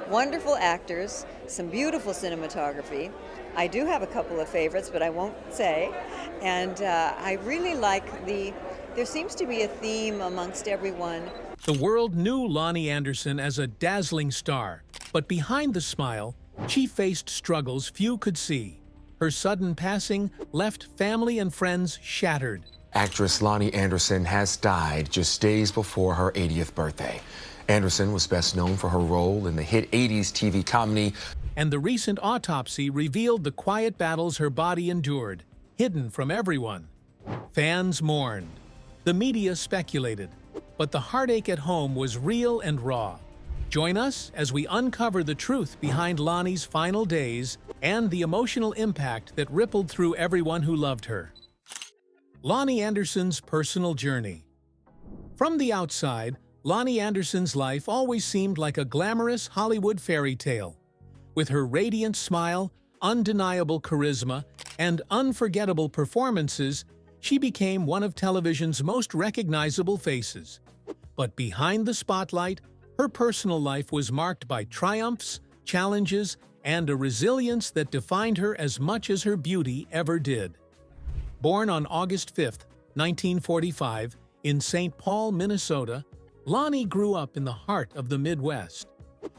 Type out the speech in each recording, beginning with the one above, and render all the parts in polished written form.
wonderful actors, some beautiful cinematography. I do have a couple of favorites, but I won't say. And I really like there seems to be a theme amongst everyone. The world knew Loni Anderson as a dazzling star, but behind the smile, she faced struggles few could see. Her sudden passing left family and friends shattered. Actress Loni Anderson has died just days before her 80th birthday. Anderson was best known for her role in the hit 80s TV comedy. And the recent autopsy revealed the quiet battles her body endured, hidden from everyone. Fans mourned. The media speculated. But the heartache at home was real and raw. Join us as we uncover the truth behind Loni's final days and the emotional impact that rippled through everyone who loved her. Loni Anderson's personal journey. From the outside, Loni Anderson's life always seemed like a glamorous Hollywood fairy tale. With her radiant smile, undeniable charisma, and unforgettable performances, she became one of television's most recognizable faces. But behind the spotlight, her personal life was marked by triumphs, challenges, and a resilience that defined her as much as her beauty ever did. Born on August 5, 1945, in St. Paul, Minnesota, Loni grew up in the heart of the Midwest.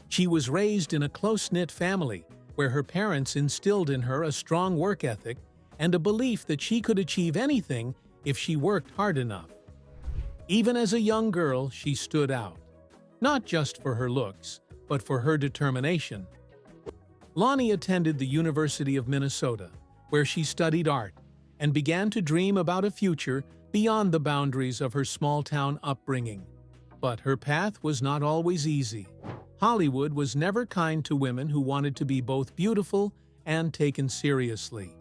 She was raised in a close-knit family where her parents instilled in her a strong work ethic and a belief that she could achieve anything if she worked hard enough. Even as a young girl, she stood out, not just for her looks, but for her determination. Loni attended the University of Minnesota, where she studied art and began to dream about a future beyond the boundaries of her small-town upbringing. But her path was not always easy. Hollywood was never kind to women who wanted to be both beautiful and taken seriously.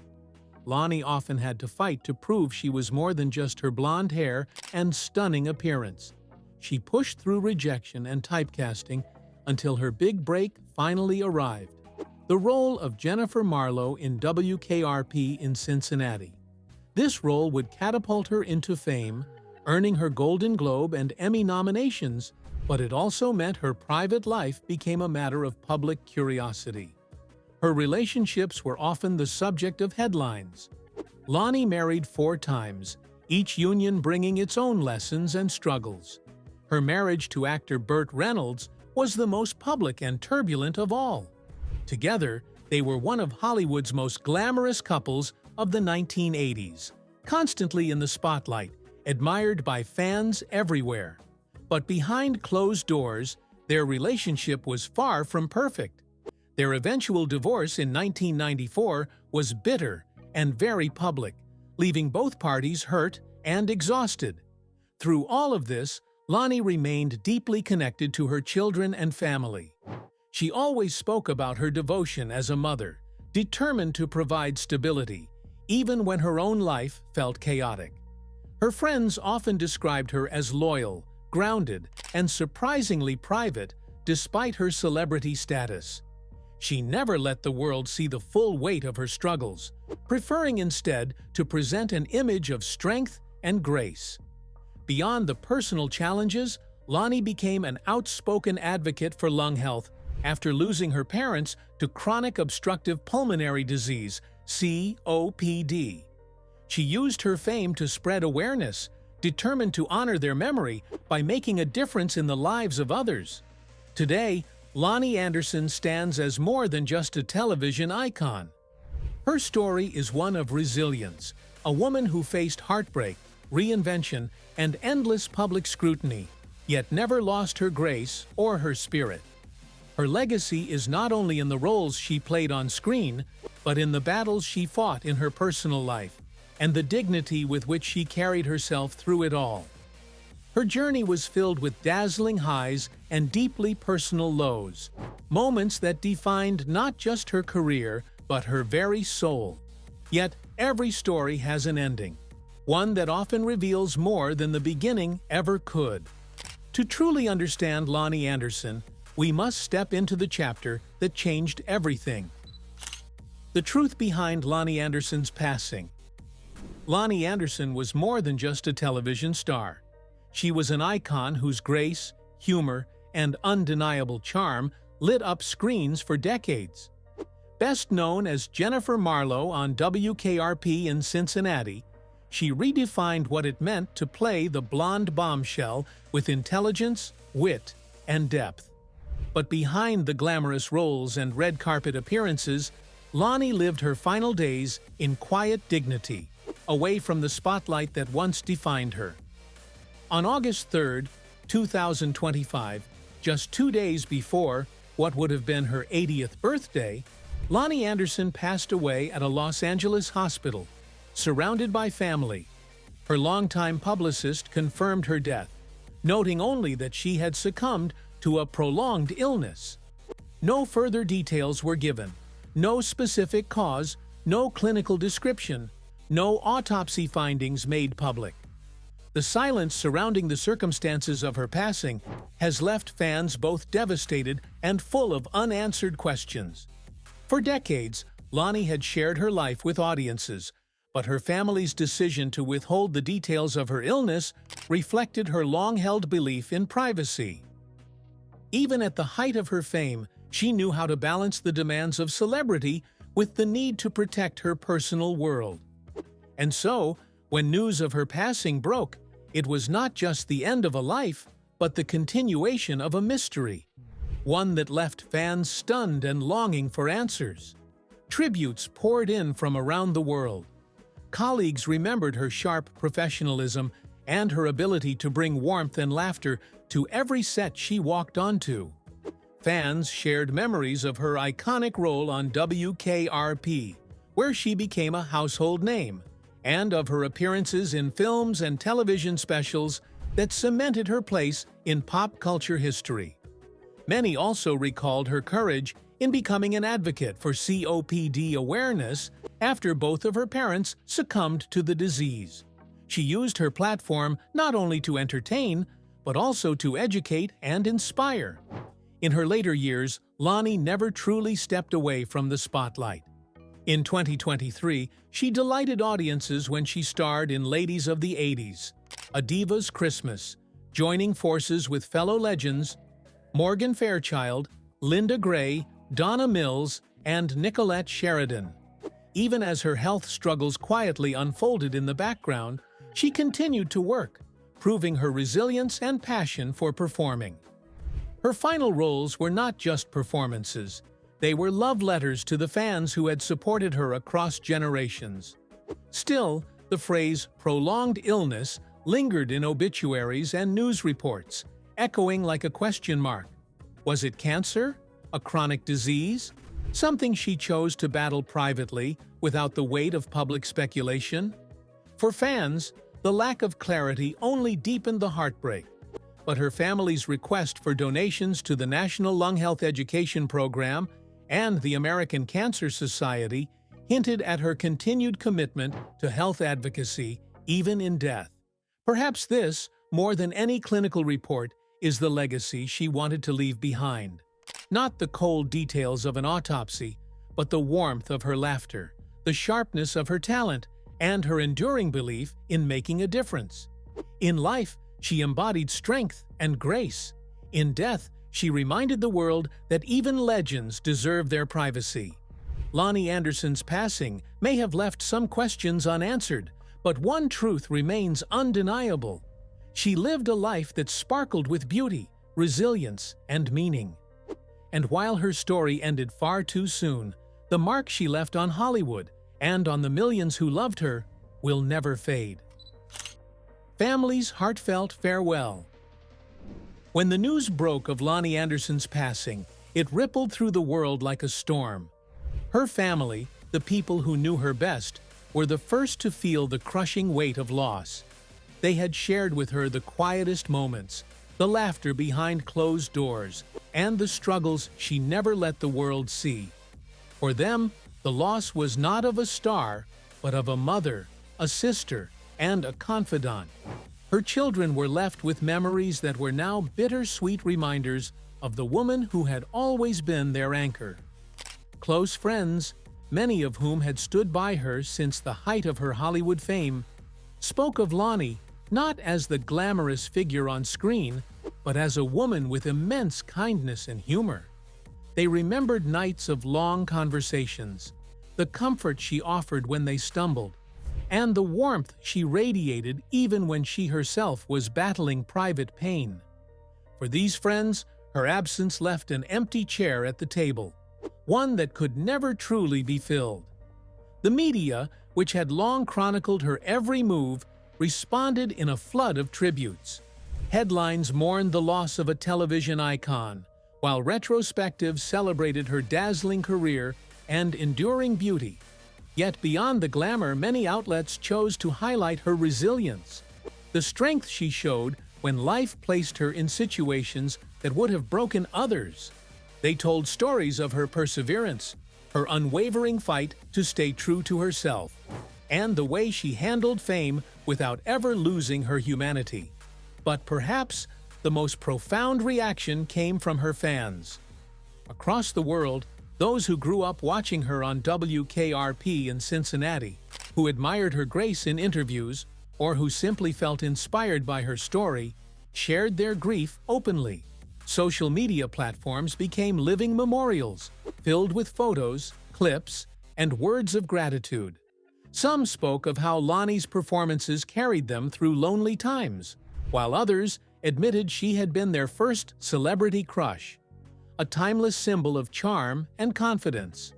Loni often had to fight to prove she was more than just her blonde hair and stunning appearance. She pushed through rejection and typecasting until her big break finally arrived. The role of Jennifer Marlowe in WKRP in Cincinnati. This role would catapult her into fame, earning her Golden Globe and Emmy nominations, but it also meant her private life became a matter of public curiosity. Her relationships were often the subject of headlines. Loni married 4 times, each union bringing its own lessons and struggles. Her marriage to actor Burt Reynolds was the most public and turbulent of all. Together, they were one of Hollywood's most glamorous couples of the 1980s, constantly in the spotlight, admired by fans everywhere. But behind closed doors, their relationship was far from perfect. Their eventual divorce in 1994 was bitter and very public, leaving both parties hurt and exhausted. Through all of this, Loni remained deeply connected to her children and family. She always spoke about her devotion as a mother, determined to provide stability, even when her own life felt chaotic. Her friends often described her as loyal, grounded, and surprisingly private despite her celebrity status. She never let the world see the full weight of her struggles, preferring instead to present an image of strength and grace. Beyond the personal challenges, Loni became an outspoken advocate for lung health after losing her parents to chronic obstructive pulmonary disease, COPD. She used her fame to spread awareness, determined to honor their memory by making a difference in the lives of others. Today, Loni Anderson stands as more than just a television icon. Her story is one of resilience, a woman who faced heartbreak, reinvention, and endless public scrutiny, yet never lost her grace or her spirit. Her legacy is not only in the roles she played on screen, but in the battles she fought in her personal life, and the dignity with which she carried herself through it all. Her journey was filled with dazzling highs and deeply personal lows, moments that defined not just her career, but her very soul. Yet, every story has an ending, one that often reveals more than the beginning ever could. To truly understand Loni Anderson, we must step into the chapter that changed everything. The truth behind Loni Anderson's passing. Loni Anderson was more than just a television star. She was an icon whose grace, humor, and undeniable charm lit up screens for decades. Best known as Jennifer Marlowe on WKRP in Cincinnati, she redefined what it meant to play the blonde bombshell with intelligence, wit, and depth. But behind the glamorous roles and red carpet appearances, Loni lived her final days in quiet dignity, away from the spotlight that once defined her. On August 3, 2025, just 2 days before what would have been her 80th birthday, Loni Anderson passed away at a Los Angeles hospital, surrounded by family. Her longtime publicist confirmed her death, noting only that she had succumbed to a prolonged illness. No further details were given, no specific cause, no clinical description, no autopsy findings made public. The silence surrounding the circumstances of her passing has left fans both devastated and full of unanswered questions. For decades, Loni had shared her life with audiences, but her family's decision to withhold the details of her illness reflected her long-held belief in privacy. Even at the height of her fame, she knew how to balance the demands of celebrity with the need to protect her personal world. And so, when news of her passing broke, it was not just the end of a life, but the continuation of a mystery, one that left fans stunned and longing for answers. Tributes poured in from around the world. Colleagues remembered her sharp professionalism and her ability to bring warmth and laughter to every set she walked onto. Fans shared memories of her iconic role on WKRP, where she became a household name, and of her appearances in films and television specials that cemented her place in pop culture history. Many also recalled her courage in becoming an advocate for COPD awareness after both of her parents succumbed to the disease. She used her platform not only to entertain, but also to educate and inspire. In her later years, Loni never truly stepped away from the spotlight. In 2023, she delighted audiences when she starred in Ladies of the 80s, A Diva's Christmas, joining forces with fellow legends Morgan Fairchild, Linda Gray, Donna Mills, and Nicolette Sheridan. Even as her health struggles quietly unfolded in the background, she continued to work, proving her resilience and passion for performing. Her final roles were not just performances. They were love letters to the fans who had supported her across generations. Still, the phrase "prolonged illness" lingered in obituaries and news reports, echoing like a question mark. Was it cancer? A chronic disease? Something she chose to battle privately without the weight of public speculation? For fans, the lack of clarity only deepened the heartbreak. But her family's request for donations to the National Lung Health Education Program and the American Cancer Society hinted at her continued commitment to health advocacy, even in death. Perhaps this, more than any clinical report, is the legacy she wanted to leave behind. Not the cold details of an autopsy, but the warmth of her laughter, the sharpness of her talent, and her enduring belief in making a difference. In life, she embodied strength and grace. In death, she reminded the world that even legends deserve their privacy. Loni Anderson's passing may have left some questions unanswered, but one truth remains undeniable. She lived a life that sparkled with beauty, resilience, and meaning. And while her story ended far too soon, the mark she left on Hollywood and on the millions who loved her will never fade. Family's heartfelt farewell. When the news broke of Loni Anderson's passing, it rippled through the world like a storm. Her family, the people who knew her best, were the first to feel the crushing weight of loss. They had shared with her the quietest moments, the laughter behind closed doors, and the struggles she never let the world see. For them, the loss was not of a star, but of a mother, a sister, and a confidant. Her children were left with memories that were now bittersweet reminders of the woman who had always been their anchor. Close friends, many of whom had stood by her since the height of her Hollywood fame, spoke of Loni not as the glamorous figure on screen, but as a woman with immense kindness and humor. They remembered nights of long conversations, the comfort she offered when they stumbled, and the warmth she radiated even when she herself was battling private pain. For these friends, her absence left an empty chair at the table, one that could never truly be filled. The media, which had long chronicled her every move, responded in a flood of tributes. Headlines mourned the loss of a television icon, while retrospectives celebrated her dazzling career and enduring beauty. Yet beyond the glamour, many outlets chose to highlight her resilience, the strength she showed when life placed her in situations that would have broken others. They told stories of her perseverance, her unwavering fight to stay true to herself, and the way she handled fame without ever losing her humanity. But perhaps the most profound reaction came from her fans. Across the world, those who grew up watching her on WKRP in Cincinnati, who admired her grace in interviews, or who simply felt inspired by her story, shared their grief openly. Social media platforms became living memorials, filled with photos, clips, and words of gratitude. Some spoke of how Loni's performances carried them through lonely times, while others admitted she had been their first celebrity crush, a timeless symbol of charm and confidence.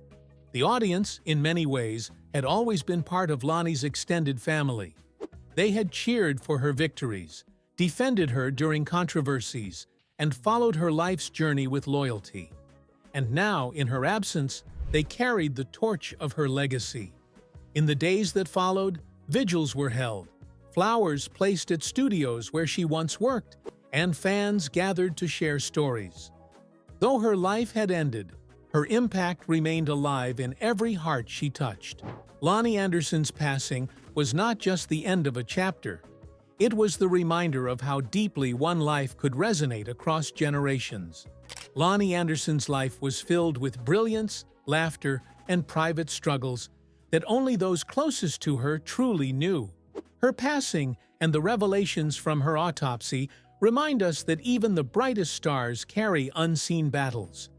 The audience, in many ways, had always been part of Loni's extended family. They had cheered for her victories, defended her during controversies, and followed her life's journey with loyalty. And now, in her absence, they carried the torch of her legacy. In the days that followed, vigils were held, flowers placed at studios where she once worked, and fans gathered to share stories. Though her life had ended, her impact remained alive in every heart she touched. Loni Anderson's passing was not just the end of a chapter. It was the reminder of how deeply one life could resonate across generations. Loni Anderson's life was filled with brilliance, laughter, and private struggles that only those closest to her truly knew. Her passing and the revelations from her autopsy remind us that even the brightest stars carry unseen battles.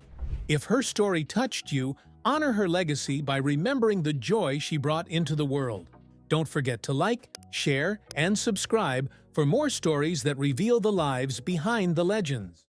If her story touched you, honor her legacy by remembering the joy she brought into the world. Don't forget to like, share, and subscribe for more stories that reveal the lives behind the legends.